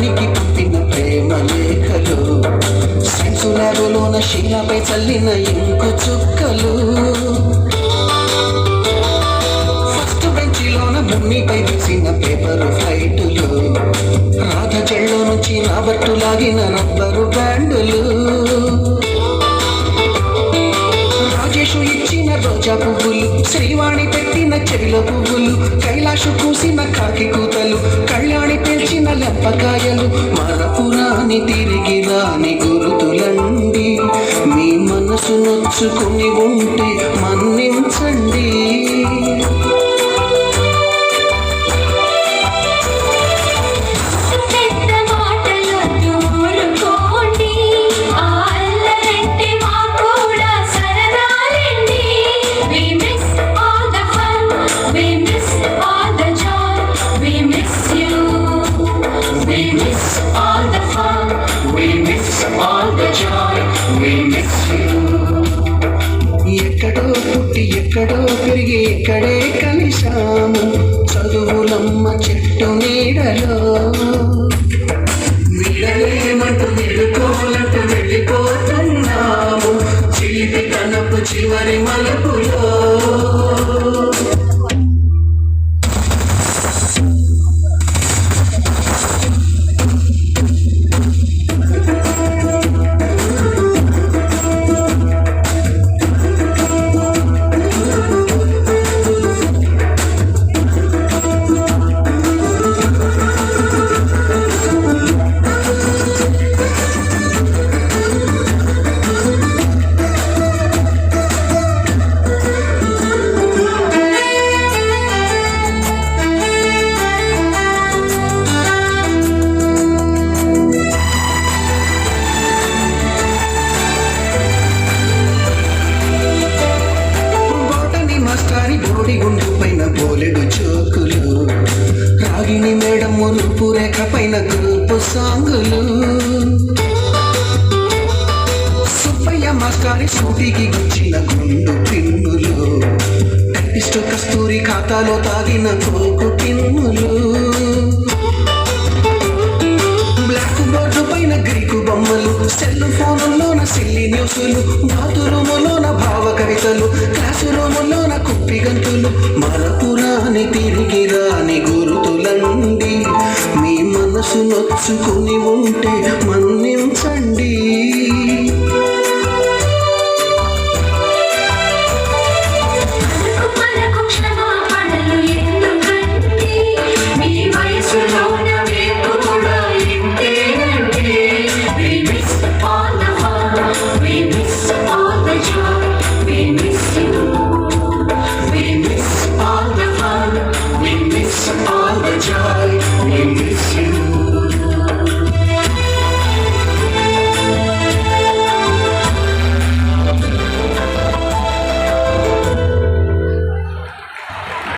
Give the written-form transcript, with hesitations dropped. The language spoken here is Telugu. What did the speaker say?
లోకానికి పంపిన ప్రేమ లేఖలు, సైన్సు ల్యాబులోన శీలపై చల్లిన ఇంకు చుక్కలు, ఫస్ట్ బెంచిలోన భూమిపై వేసిన పేపరు ఫ్లైటులు, రాధ చెల్లో నుంచి రాబట్టు లాగిన రబ్బరు బ్యాండులు, రాజేషు ఇచ్చిన రోజా పువ్వులు, శ్రీవాణి పెట్టిన చెవిల పువ్వులు, కైలాషు కూసిన కాకి కూతలు, కళ్యాణి పెంచిన లెప్పకాయలు, మరపురాని తిరిగి రాని గురుతులండి. మీ మనసు నొచ్చుకుని ఉంటే మన్నించండి. ఎక్కడో పుట్టి ఎక్కడో పెరిగి ఎక్కడే కలిశాము, చదువులమ్మ చెట్టు నీడలో. వీడలేమంటూ వెళ్ళిపోలంటూ వెళ్ళిపోతున్నాము, చిలిపి కనపు చివరి మలుపులో. బోడిగుండు పైన బోలెడు చోకులు, రాగిణి మేడం మునుపు రేఖ పైన గ్రూపు సాంగులు, సుబ్బయ్య మాస్టారి సూటికి గుచ్చిన గుండు పిన్నులు, టైపిస్టు కస్తూరి ఖాతాలో తాగిన కోకు టిన్నులు, బ్లాక్ బోర్డు పైన గ్రీకు బొమ్మలు, సెల్ ఫోనుల్లోన సిల్లి న్యూసులు, బాతురూములోన భావ కవితలు, క్లాసు రూములోన కుప్పి గంతులు, మరపురాని తిరిగి రాని గురుతులండి. మీ మనసు నొచ్చుకుని ఉంటే మన్నించండి. All the joy.